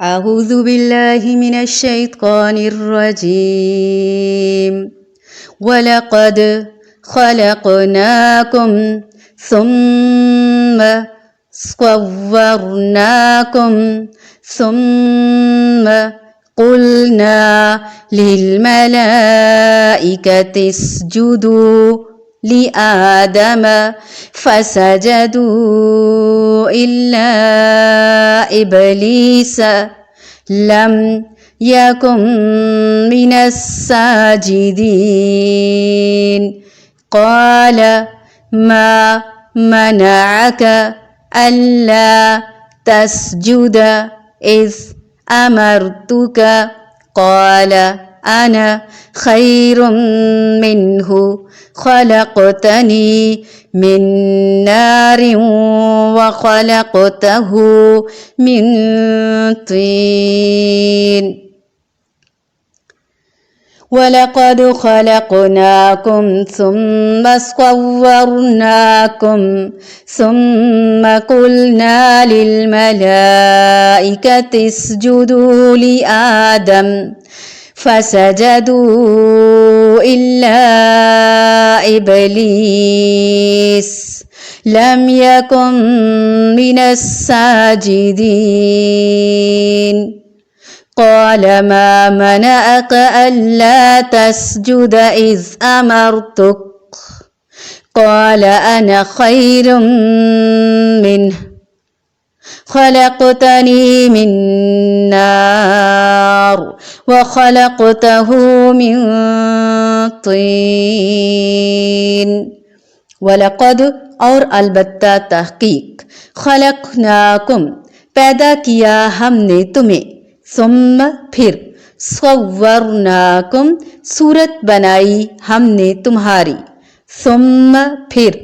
أعوذ بالله من الشيطان الرجيم ولقد خلقناكم ثم صورناكم ثم قلنا للملائكة اسجدوا لآدم فسجدوا إلا إبليس لم يكن من الساجدين قال ما منعك ألا تسجد إذ أمرتك قال أنا خير منه خلقتني من نار وخلقته من طين وَلَقَدْ خَلَقْنَاكُمْ ثُمَّ صَوَّرْنَاكُمْ ثُمَّ قُلْنَا لِلْمَلَائِكَةِ اسْجُدُوا لِآدَمَ فَسَجَدُوا إِلَّا إِبْلِيسَ لَمْ يَكُنْ مِنَ السَّاجِدِينَ قال ما منعك ألا تسجد إذ أمرتك قال أنا خير منه خلقتني من نار وخلقته من طين وَلَقَدْ اور البتہ تحقیق خلقناکم پیدا کیا ہم نے تمہیں ثم پھر صورناکم صورت بنائی ہم نے تمہاری ثم پھر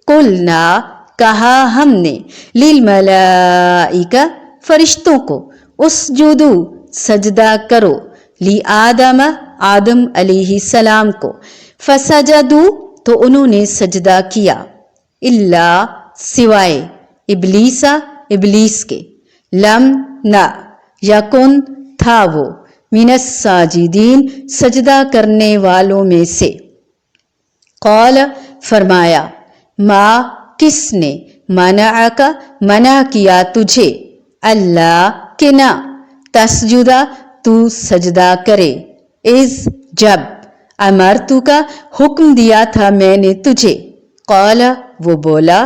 قلنا کہا ہم نے للملائکہ فرشتوں کو اسجدو سجدہ کرو لآدم آدم علیہ السلام کو فسجدو تو انہوں نے سجدہ کیا الا سوائے ابلیسا ابلیس کے لم نہ یکن تھا وہ من الساجدین سجدہ کرنے والوں میں سے قال فرمایا ما کس نے منعک منع کیا تجھے اللہ کہ نہ تسجدہ تو سجدہ کرے اذ جب امرتو کا حکم دیا تھا میں نے تجھے قال وہ بولا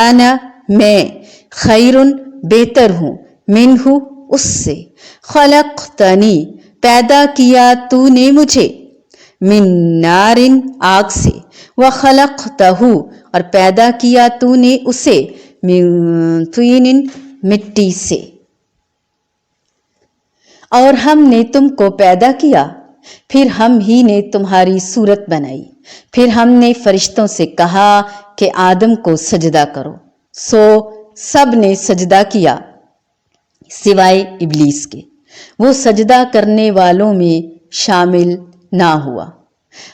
انا میں خیرن بہتر ہوں منہ اس سے خلقتنی پیدا کیا تو نے مجھے من نارن آگ سے وخلقتہ اور پیدا کیا تو نے اسے من طین مٹی سے اور ہم نے تم کو پیدا کیا پھر ہم ہی نے تمہاری صورت بنائی پھر ہم نے فرشتوں سے کہا کہ آدم کو سجدہ کرو سو سب نے سجدہ کیا سوائے ابلیس کے وہ سجدہ کرنے والوں میں شامل نہ ہوا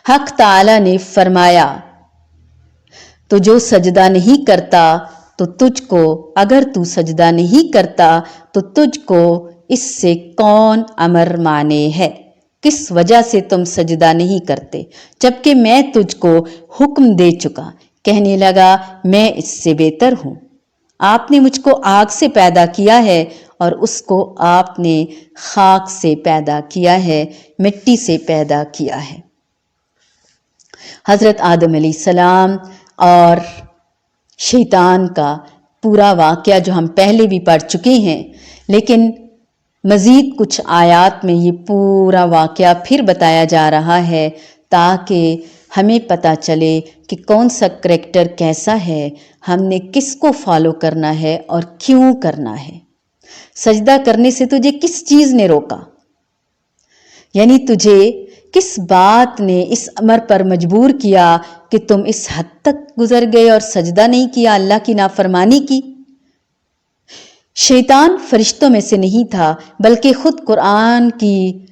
حق تعالی نے فرمایا تو جو سجدہ نہیں کرتا تو تجھ کو اگر تو سجدہ نہیں کرتا تو تجھ کو اس سے کون امر مانے ہے کس وجہ سے تم سجدہ نہیں کرتے جبکہ میں تجھ کو حکم دے چکا کہنے لگا میں اس سے بہتر ہوں آپ نے مجھ کو آگ سے پیدا کیا ہے اور اس کو آپ نے خاک سے پیدا کیا ہے مٹی سے پیدا کیا ہے حضرت آدم علیہ السلام اور شیطان کا پورا واقعہ جو ہم پہلے بھی پڑھ چکے ہیں لیکن مزید کچھ آیات میں یہ پورا واقعہ پھر بتایا جا رہا ہے تاکہ ہمیں پتہ چلے کہ کون سا کریکٹر کیسا ہے ہم نے کس کو فالو کرنا ہے اور کیوں کرنا ہے سجدہ کرنے سے تجھے کس چیز نے روکا یعنی تجھے کس بات نے اس امر پر مجبور کیا کہ تم اس حد تک گزر گئے اور سجدہ نہیں کیا اللہ کی نافرمانی کی شیطان فرشتوں میں سے نہیں تھا بلکہ خود قرآن کی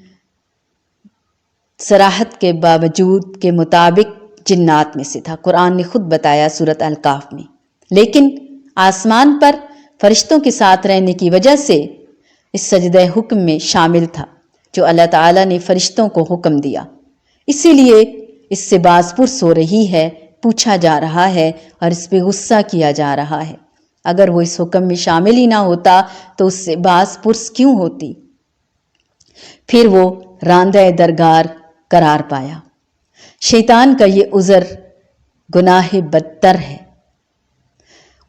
صراحت کے باوجود کے مطابق جنات میں سے تھا قرآن نے خود بتایا سورۃ الکہف میں لیکن آسمان پر فرشتوں کے ساتھ رہنے کی وجہ سے اس سجدہ حکم میں شامل تھا جو اللہ تعالیٰ نے فرشتوں کو حکم دیا، اسی لیے اس سے باز پرس ہو رہی ہے، پوچھا جا رہا ہے اور اس پہ غصہ کیا جا رہا ہے۔ اگر وہ اس حکم میں شامل ہی نہ ہوتا تو اس سے باز پرس کیوں ہوتی؟ پھر وہ راندہ درگار قرار پایا۔ شیطان کا یہ عذر گناہ بدتر ہے،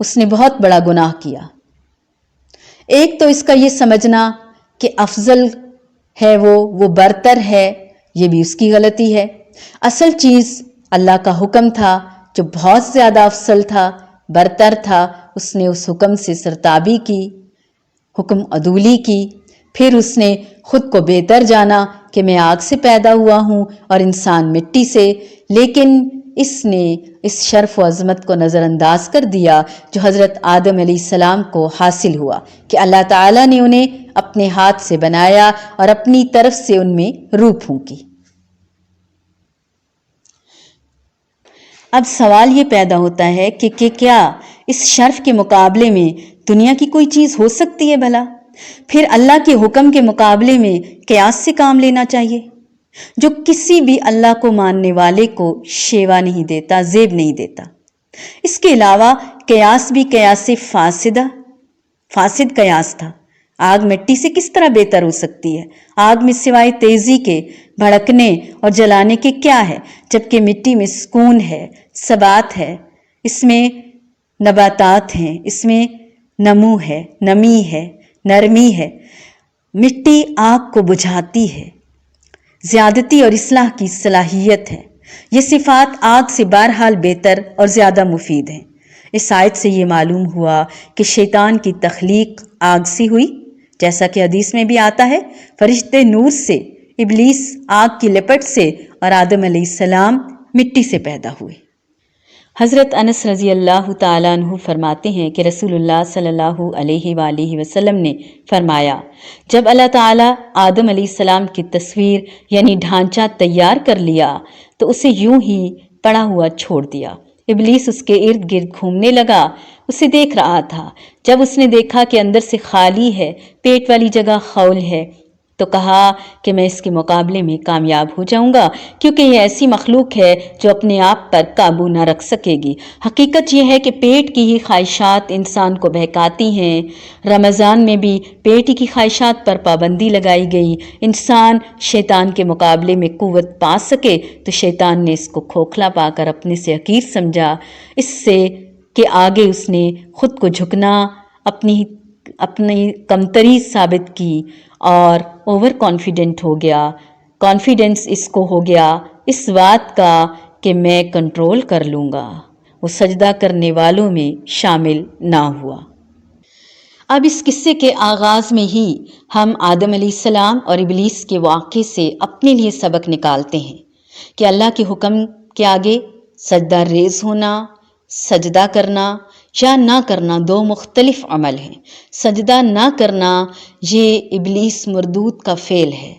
اس نے بہت بڑا گناہ کیا۔ ایک تو اس کا یہ سمجھنا کہ افضل ہے وہ برتر ہے، یہ بھی اس کی غلطی ہے۔ اصل چیز اللہ کا حکم تھا جو بہت زیادہ افضل تھا، برتر تھا، اس نے اس حکم سے سرتابی کی، حکم عدولی کی۔ پھر اس نے خود کو بہتر جانا کہ میں آگ سے پیدا ہوا ہوں اور انسان مٹی سے، لیکن اس نے اس شرف و عظمت کو نظر انداز کر دیا جو حضرت آدم علیہ السلام کو حاصل ہوا کہ اللہ تعالیٰ نے انہیں اپنے ہاتھ سے بنایا اور اپنی طرف سے ان میں روح پھونکی۔ اب سوال یہ پیدا ہوتا ہے کہ کیا اس شرف کے مقابلے میں دنیا کی کوئی چیز ہو سکتی ہے بھلا؟ پھر اللہ کے حکم کے مقابلے میں قیاس سے کام لینا چاہیے، جو کسی بھی اللہ کو ماننے والے کو شیوا نہیں دیتا، زیب نہیں دیتا۔ اس کے علاوہ قیاس بھی قیاس فاسد قیاس تھا۔ آگ مٹی سے کس طرح بہتر ہو سکتی ہے؟ آگ میں سوائے تیزی کے، بھڑکنے اور جلانے کے کیا ہے، جبکہ مٹی میں سکون ہے، ثبات ہے، اس میں نباتات ہیں، اس میں نمو ہے، نمی ہے، نرمی ہے۔ مٹی آگ کو بجھاتی ہے، زیادتی اور اصلاح کی صلاحیت ہے۔ یہ صفات آگ سے بہرحال بہتر اور زیادہ مفید ہیں۔ اس آیت سے یہ معلوم ہوا کہ شیطان کی تخلیق آگ سے ہوئی، جیسا کہ حدیث میں بھی آتا ہے، فرشتے نور سے، ابلیس آگ کی لپٹ سے اور آدم علیہ السلام مٹی سے پیدا ہوئے۔ حضرت انس رضی اللہ تعالیٰ عنہ فرماتے ہیں کہ رسول اللہ صلی اللہ علیہ وآلہ وسلم نے فرمایا، جب اللہ تعالیٰ آدم علیہ السلام کی تصویر یعنی ڈھانچہ تیار کر لیا تو اسے یوں ہی پڑا ہوا چھوڑ دیا۔ ابلیس اس کے ارد گرد گھومنے لگا، اسے دیکھ رہا تھا۔ جب اس نے دیکھا کہ اندر سے خالی ہے، پیٹ والی جگہ خول ہے، تو کہا کہ میں اس کے مقابلے میں کامیاب ہو جاؤں گا، کیونکہ یہ ایسی مخلوق ہے جو اپنے آپ پر قابو نہ رکھ سکے گی۔ حقیقت یہ ہے کہ پیٹ کی ہی خواہشات انسان کو بہکاتی ہیں۔ رمضان میں بھی پیٹ کی خواہشات پر پابندی لگائی گئی۔ انسان شیطان کے مقابلے میں قوت پا سکے تو شیطان نے اس کو کھوکھلا پا کر اپنے سے حقیر سمجھا، اس سے کہ آگے اس نے خود کو جھکنا، اپنی کمتری ثابت کی اور اوور کانفیڈنٹ ہو گیا۔ کانفیڈنس اس کو ہو گیا اس بات کا کہ میں کنٹرول کر لوں گا۔ وہ سجدہ کرنے والوں میں شامل نہ ہوا۔ اب اس قصے کے آغاز میں ہی ہم آدم علیہ السلام اور ابلیس کے واقعے سے اپنے لیے سبق نکالتے ہیں کہ اللہ کے حکم کے آگے سجدہ ریز ہونا، سجدہ کرنا یا نہ کرنا دو مختلف عمل ہیں۔ سجدہ نہ کرنا یہ ابلیس مردود کا فعل ہے،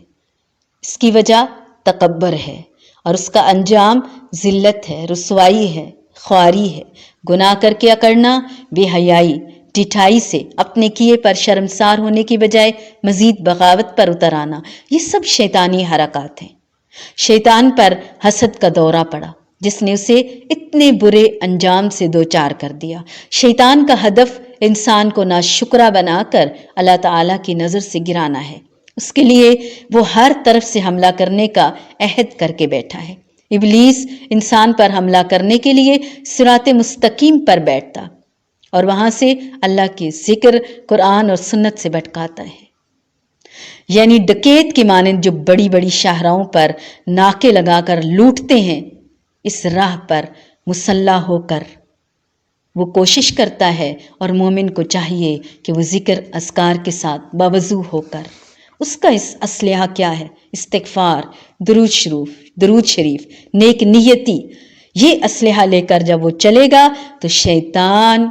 اس کی وجہ تکبر ہے اور اس کا انجام ذلت ہے، رسوائی ہے، خواری ہے۔ گناہ کر کے اکڑنا، بے حیائی، ڈٹھائی سے اپنے کیے پر شرمسار ہونے کی بجائے مزید بغاوت پر اتر آنا، یہ سب شیطانی حرکات ہیں۔ شیطان پر حسد کا دورہ پڑا جس نے اسے اتنے برے انجام سے دوچار کر دیا۔ شیطان کا ہدف انسان کو ناشکرا بنا کر اللہ تعالیٰ کی نظر سے گرانا ہے۔ اس کے لیے وہ ہر طرف سے حملہ کرنے کا عہد کر کے بیٹھا ہے۔ ابلیس انسان پر حملہ کرنے کے لیے صراط مستقیم پر بیٹھتا اور وہاں سے اللہ کے ذکر، قرآن اور سنت سے بھٹکاتا ہے۔ یعنی ڈکیت کی مانند جو بڑی بڑی شاہراہوں پر ناکے لگا کر لوٹتے ہیں، اس راہ پر مسلح ہو کر وہ کوشش کرتا ہے، اور مومن کو چاہیے کہ وہ ذکر اذکار کے ساتھ باوضو ہو کر، اس کا اس اسلحہ کیا ہے؟ استغفار، درود شریف، نیک نیتی، یہ اسلحہ لے کر جب وہ چلے گا تو شیطان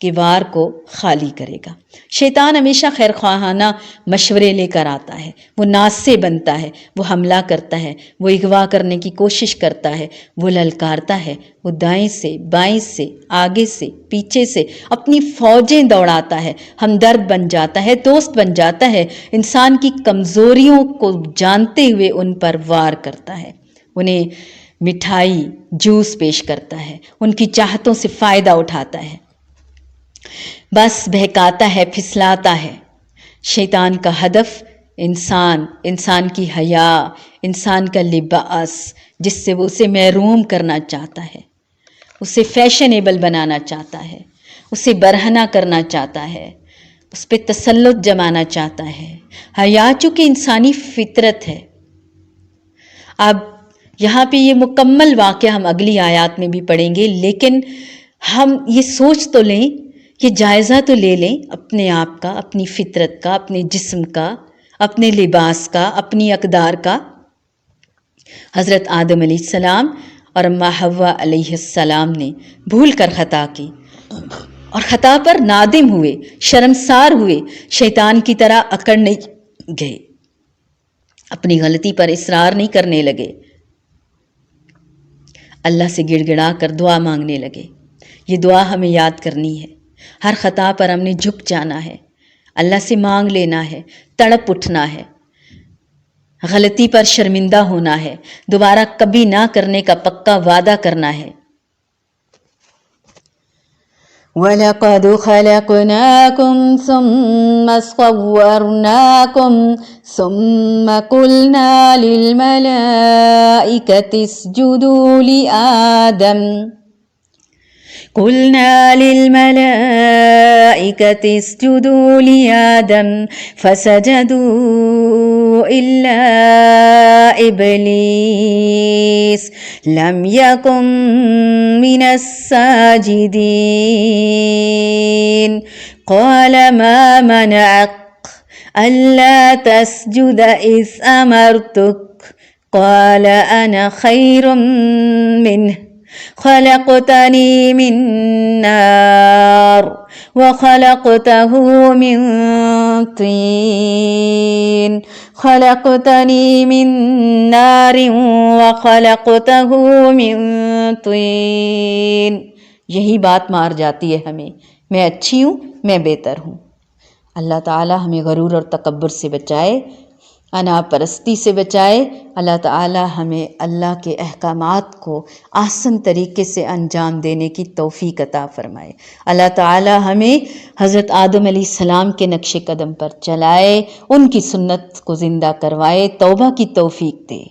کے وار کو خالی کرے گا۔ شیطان ہمیشہ خیر خواہانہ مشورے لے کر آتا ہے، وہ ناز سے بنتا ہے، وہ حملہ کرتا ہے، وہ اغوا کرنے کی کوشش کرتا ہے، وہ للکارتا ہے، وہ دائیں سے بائیں سے آگے سے پیچھے سے اپنی فوجیں دوڑاتا ہے، ہمدرد بن جاتا ہے، دوست بن جاتا ہے، انسان کی کمزوریوں کو جانتے ہوئے ان پر وار کرتا ہے، انہیں مٹھائی جوس پیش کرتا ہے، ان کی چاہتوں سے فائدہ اٹھاتا ہے، بس بہکاتا ہے، پھسلاتا ہے۔ شیطان کا ہدف انسان کی حیا، انسان کا لباس، جس سے وہ اسے محروم کرنا چاہتا ہے، اسے فیشنیبل بنانا چاہتا ہے، اسے برہنہ کرنا چاہتا ہے، اس پہ تسلط جمانا چاہتا ہے۔ حیا چونکہ انسانی فطرت ہے۔ اب یہاں پہ یہ مکمل واقعہ ہم اگلی آیات میں بھی پڑھیں گے، لیکن ہم یہ سوچ تو لیں، یہ جائزہ تو لے لیں اپنے آپ کا، اپنی فطرت کا، اپنے جسم کا، اپنے لباس کا، اپنی اقدار کا۔ حضرت آدم علیہ السلام اور اماں حوا علیہ السلام نے بھول کر خطا کی اور خطا پر نادم ہوئے، شرمسار ہوئے، شیطان کی طرح اکڑ نہیں گئے، اپنی غلطی پر اصرار نہیں کرنے لگے، اللہ سے گڑ گڑا کر دعا مانگنے لگے۔ یہ دعا ہمیں یاد کرنی ہے۔ ہر خطا پر ہم نے جھک جانا ہے، اللہ سے مانگ لینا ہے، تڑپ اٹھنا ہے، غلطی پر شرمندہ ہونا ہے، دوبارہ کبھی نہ کرنے کا پکا وعدہ کرنا ہے۔ وَلَقَدْ خَلَقْنَاكُمْ ثُمَّ صَوَّرْنَاكُمْ ثُمَّ قُلْنَا لِلْمَلَائِكَةِ اسْجُدُوا لِآدَمَ فَسَجَدُوا إِلَّا إِبْلِيسَ لَمْ يَكُنْ مِنَ السَّاجِدِينَ قَالَ مَا مَنَعَكَ أَلَّا تَسْجُدَ إِذْ أَمَرْتُكَ قَالَ أَنَا خَيْرٌ مِّنْهُ خَلَقْتَنِي مِن نَّارٍ وَخَلَقْتَهُ مِن طِينٍ خَلَقْتَنِي مِن نَّارٍ وَخَلَقْتَهُ مِن طِينٍ۔ یہی بات مار جاتی ہے ہمیں، میں اچھی ہوں، میں بہتر ہوں۔ اللہ تعالی ہمیں غرور اور تکبر سے بچائے، انا پرستی سے بچائے۔ اللہ تعالی ہمیں اللہ کے احکامات کو آسن طریقے سے انجام دینے کی توفیق عطا فرمائے۔ اللہ تعالی ہمیں حضرت آدم علیہ السلام کے نقش قدم پر چلائے، ان کی سنت کو زندہ کروائے، توبہ کی توفیق دے۔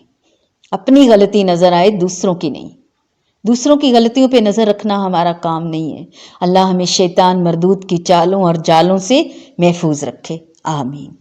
اپنی غلطی نظر آئے، دوسروں کی نہیں۔ دوسروں کی غلطیوں پہ نظر رکھنا ہمارا کام نہیں ہے۔ اللہ ہمیں شیطان مردود کی چالوں اور جالوں سے محفوظ رکھے، آمین۔